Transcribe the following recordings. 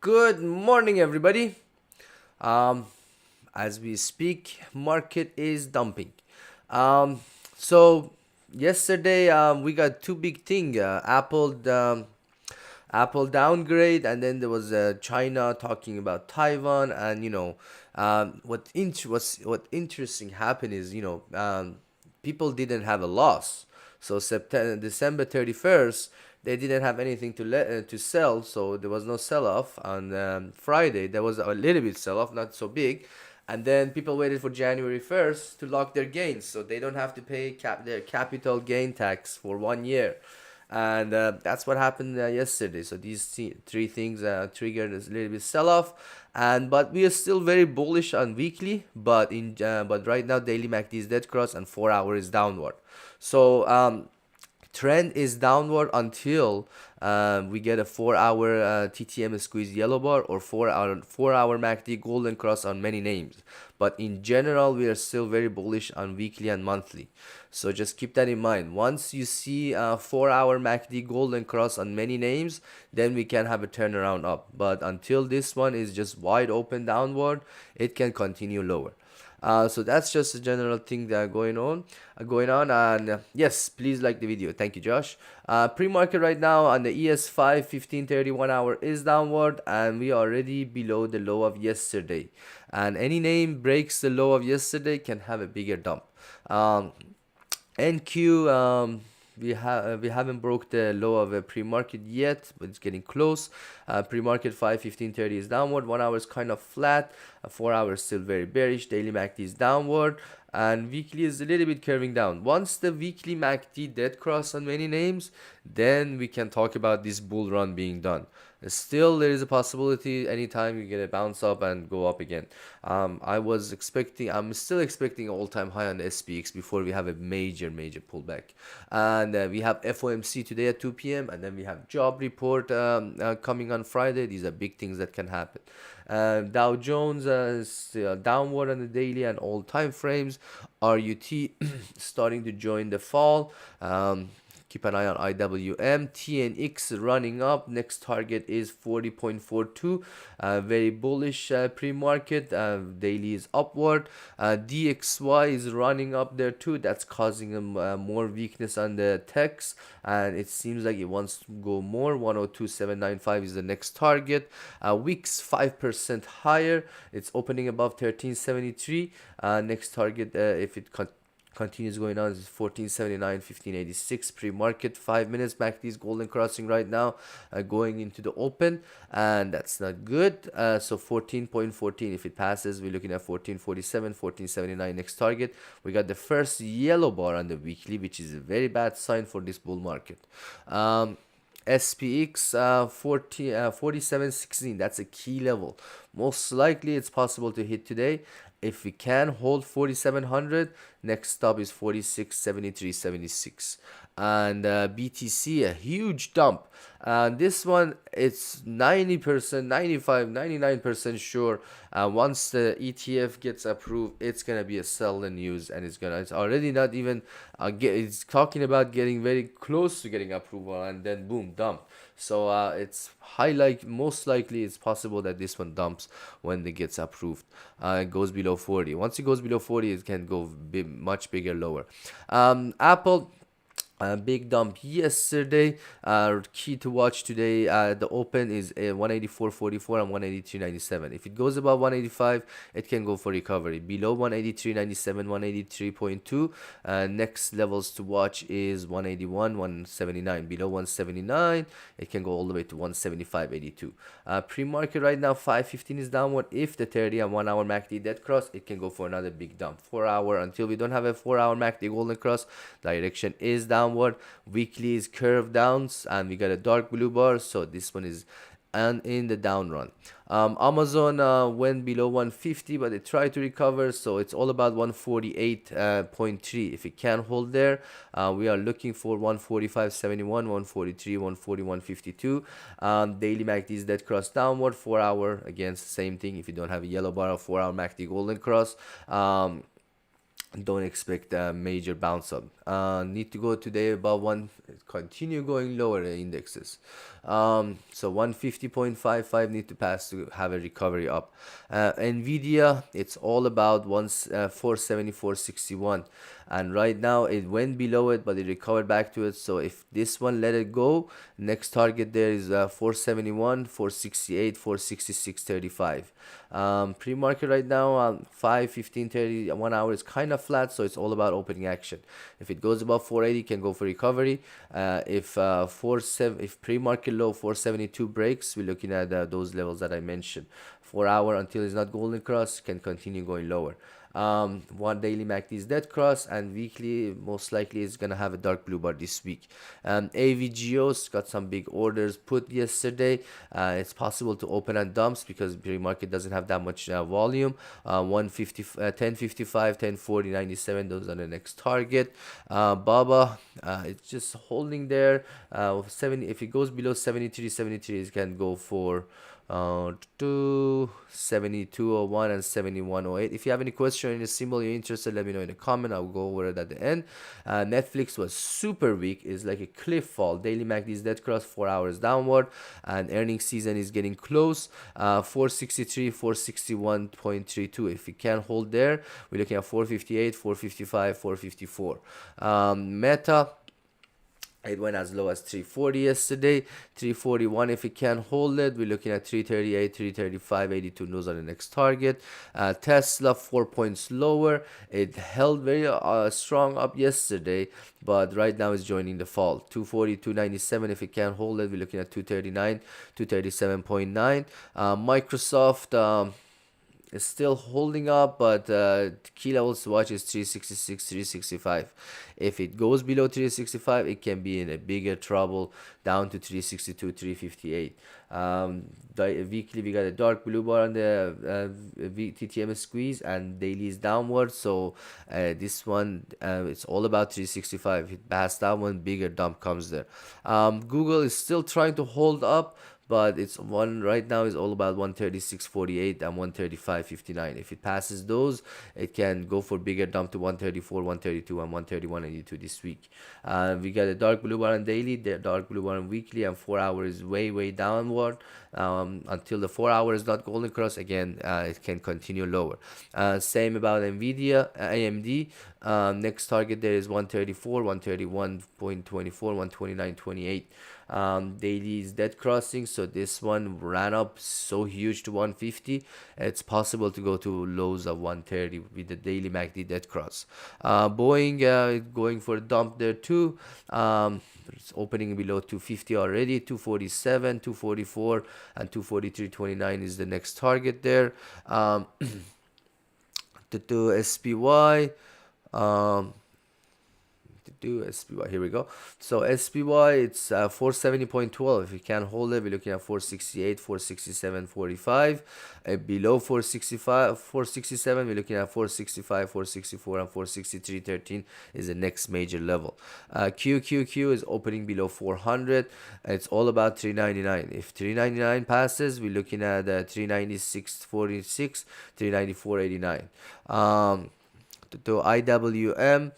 Good morning, everybody. Um, as we speak, market is dumping. Um, so yesterday we got two big thing. Apple downgrade, and then there was China talking about Taiwan, and what interesting happened is people didn't have a loss. So December 31st, they didn't have anything to sell, so there was no sell off. On Friday, there was a little bit sell off, not so big, and then people waited for January 1st to lock their gains, so they don't have to pay their capital gain tax for 1 year. And that's what happened yesterday. So these three things triggered a little bit sell off, and but we are still very bullish on weekly. But right now daily MACD is dead cross and 4 hour is downward. So trend is downward until we get a 4 hour TTM squeeze yellow bar or 4 hour MACD golden cross on many names. But in general, we are still very bullish on weekly and monthly. So just keep that in mind. Once you see a 4 hour MACD golden cross on many names, then we can have a turnaround up. But until this one is just wide open downward, it can continue lower. So that's just a general thing that going on. And yes, please like the video. Thank you, Josh. Pre-market right now on the ES5 1531 hour is downward, and we are already below the low of yesterday. And any name breaks the low of yesterday can have a bigger dump. Um, NQ, we haven't broke the low of a pre-market yet, but it's getting close. Pre-market 5 15 30 is downward. 1 hour is kind of flat. 4 hours still very bearish. Daily MACD is downward, and weekly is a little bit curving down. Once the weekly MACD dead cross on many names, then we can talk about this bull run being done. Still, there is a possibility anytime you get a bounce up and go up again. I'm still expecting an all-time high on the SPX before we have a major pullback. And we have FOMC today at 2 p.m. and then we have job report coming on Friday. These are big things that can happen. Dow Jones is downward on the daily and all time frames. RUT starting to join the fall. Keep an eye on IWM. TNX running up. Next target is 40.42. Very bullish pre-market. Daily is upward. DXY is running up there too. That's causing more weakness on the techs, and it seems like it wants to go more. 102.795 is the next target. Wix 5% higher. It's opening above 1373. Next target, if it continues going on, is 1479 1586 pre-market. 5 minutes MACD is golden crossing right now, going into the open, and that's not good. So 14.14, if it passes, we're looking at 1447 1479 next target. We got the first yellow bar on the weekly, which is a very bad sign for this bull market. SPX 4716, that's a key level. Most likely it's possible to hit today. If we can hold 4700, next stop is 4673.76. And BTC, a huge dump. This one, it's 90%, 95, 99% sure. Once the ETF gets approved, it's gonna be a sell and use, and it's already not even it's talking about getting very close to getting approval, and then boom, dump. So it's most likely it's possible that this one dumps when it gets approved. It goes below 40. Once it goes below 40, it can go much bigger lower. Apple, big dump yesterday. Key to watch today. The open is 184.44 and 183.97. If it goes above 185, it can go for recovery. Below 183.97, 183.2. Next levels to watch is 181, 179. Below 179, it can go all the way to 175.82. Pre-market right now, 515 is downward. If the 30 and 1 hour MACD dead cross, it can go for another big dump. 4 hour, until we don't have a 4 hour MACD golden cross, direction is downward. Weekly is curved downs, and we got a dark blue bar, so this one is in the down run. Amazon went below 150, but it tried to recover, so it's all about 148.3. If it can hold there, we are looking for 145.71, 143, 141.52. Daily MACD is dead cross downward. 4 hour, again, same thing. If you don't have a yellow bar, 4 hour MACD golden cross. don't expect a major bounce up. Need to go today above one, continue going lower the indexes. So 150.55 need to pass to have a recovery up. Nvidia, it's all about 474.61, and right now it went below it, but it recovered back to it. So if this one let it go, next target there is 471, 468, 466.35. Pre-market right now, 5, 15, 30, 1 hour is kind of flat, so it's all about opening action. If it goes above 480, can go for recovery. If pre-market low 472 breaks, we're looking at those levels that I mentioned. 4 hour until it's not golden cross, can continue going lower. One daily MACD is dead cross, and weekly most likely is gonna have a dark blue bar this week. AVGOs got some big orders put yesterday. It's possible to open and dumps because pre-market doesn't have that much volume. 150, 1055, 1040, 97. Those are the next target. Baba, it's just holding there. 70. If it goes below 73, 73, it can go for to 7201 and 7108. If you have any question or any symbol you're interested, let me know in the comment. I'll go over it at the end. Netflix was super weak. It's like a cliff fall. Daily MACD is dead cross, 4 hours downward, and earnings season is getting close. 463, 461.32. If you can hold there, we're looking at 458, 455, 454. Meta, it went as low as 340 yesterday, 341. If it can hold it, we're looking at 338, 335, 82. Those are the next target. Tesla, 4 points lower. It held very strong up yesterday, but right now it's joining the fall. 240, 297. If it can hold it, we're looking at 239, 237.9. Microsoft, it's still holding up, but key levels to watch is 366, 365. If it goes below 365, it can be in a bigger trouble, down to 362, 358. The weekly, we got a dark blue bar on the TTM squeeze, and daily is downward. So this one, it's all about 365. If it passes that one, bigger dump comes there. Google is still trying to hold up, but it's one right now is all about 136.48 and 135.59. If it passes those, it can go for bigger dump to 134, 132, and 131.82 this week. We got a dark blue bar on daily, the dark blue bar on weekly, and 4 hour is way downward. Until the 4 hour is not golden cross again, it can continue lower. Same about Nvidia, AMD. Next target there is 134, 131.24, 129.28. Daily is dead crossing, so this one ran up so huge to 150. It's possible to go to lows of 130 with the daily MACD dead cross. Boeing going for a dump there too. It's opening below 250 already. 247, 244, and 243.29 is the next target there. To SPY. Do SPY. Here we go. So SPY, it's 470.12. If you can hold it, we're looking at 468, 467, 45. Below 465, 467, we're looking at 465, 464, and 463.13 is the next major level. QQQ is opening below 400. It's all about 399. If 399 passes, we're looking at 396.46, 394.89. To IWM,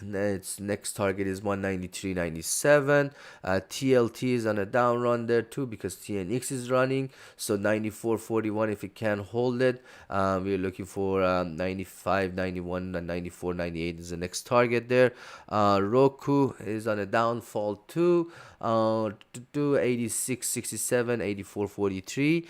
its next target is 193.97. TLT is on a down run there too because TNX is running. So 94.41, if it can hold it, we're looking for 95.91 and 94.98 is the next target there. Roku is on a downfall too. To 86.67, 84.43.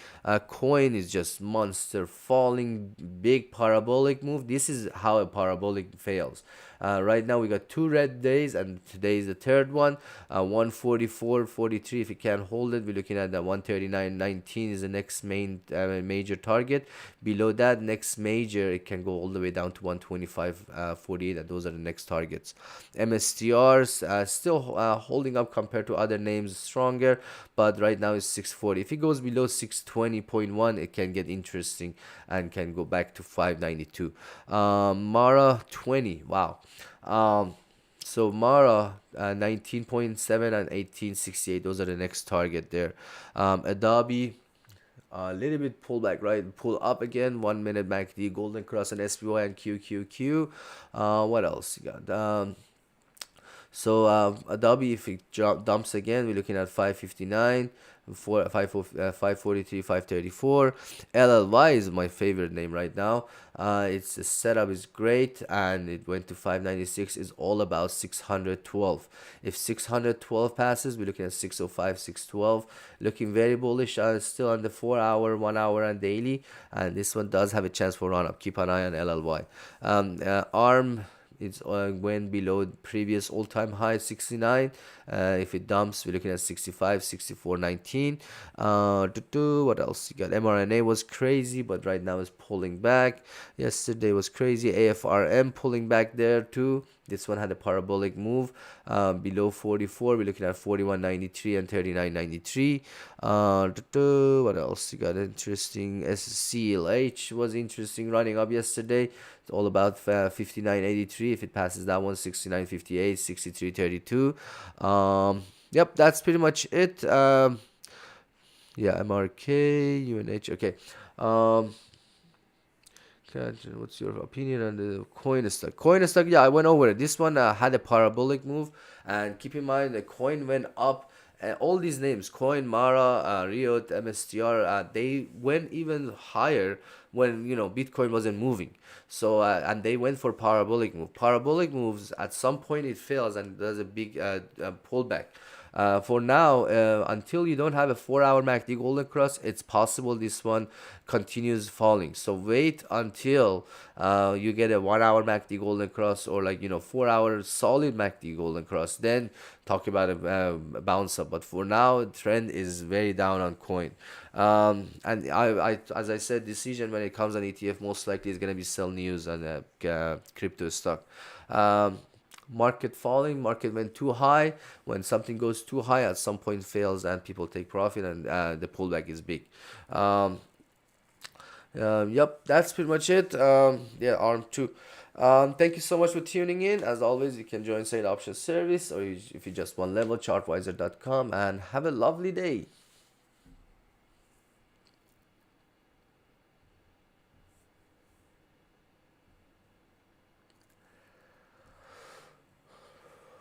Coin is just monster falling, big parabolic move. This is how a parabolic fails. Right now we got two red days, and today is the third one. 144.43. If you can hold it, we're looking at the 139.19 is the next major target. Below that, next major, it can go all the way down to 125.48, and those are the next targets. MSTRs still holding up compared to other names, stronger, but right now it's 640. If it goes below 620.1, it can get interesting and can go back to 592. Mara 20. Wow. So Mara 19.7 and 18.68. Those are the next target there. Adobe a little bit pull back, right? Pull up again. 1 minute MACD, Golden Cross and SPY and QQQ. What else you got? Adobe, if it dumps again, we're looking at 559, 543, 534. LLY is my favorite name right now. Its setup is great, and it went to 596. It's all about 612. If 612 passes, we're looking at 605, 612. Looking very bullish. Still on the 4 hour, 1 hour, and daily. And this one does have a chance for run up. Keep an eye on LLY. ARM. It's went below previous all-time high 69. If it dumps, we're looking at 65, 64.19. What else you got? mRNA was crazy, but right now is pulling back. Yesterday was crazy. AFRM pulling back there too. This one had a parabolic move below 44. We're looking at 41.93 and 39.93. What else you got? Interesting. SCLH was interesting, running up yesterday. It's all about 59.83. If it passes that one, 69.58, 63.32. Yep, that's pretty much it. Yeah, MRK, UNH. Okay. Um, what's your opinion on the coin stock? Coin stock, yeah, I went over it. This one had a parabolic move, and keep in mind the coin went up. All these names, Coin, Mara, Riot, MSTR, they went even higher when Bitcoin wasn't moving. So and they went for parabolic move. Parabolic moves, at some point it fails and does a big pullback. For now, until you don't have a 4 hour MACD Golden Cross, it's possible this one continues falling. So wait until you get a 1 hour MACD Golden Cross, or 4 hour solid MACD Golden Cross. Then talk about a bounce up. But for now, trend is very down on coin. And as I said, decision when it comes on ETF most likely is gonna be sell news on crypto stock. Market falling, market went too high. When something goes too high, at some point fails and people take profit, and the pullback is big. um, yep, that's pretty much it. Yeah, arm 2. Thank you so much for tuning in. As always, you can join Side Option Service, or if you just want level, chartwiser.com, and have a lovely day.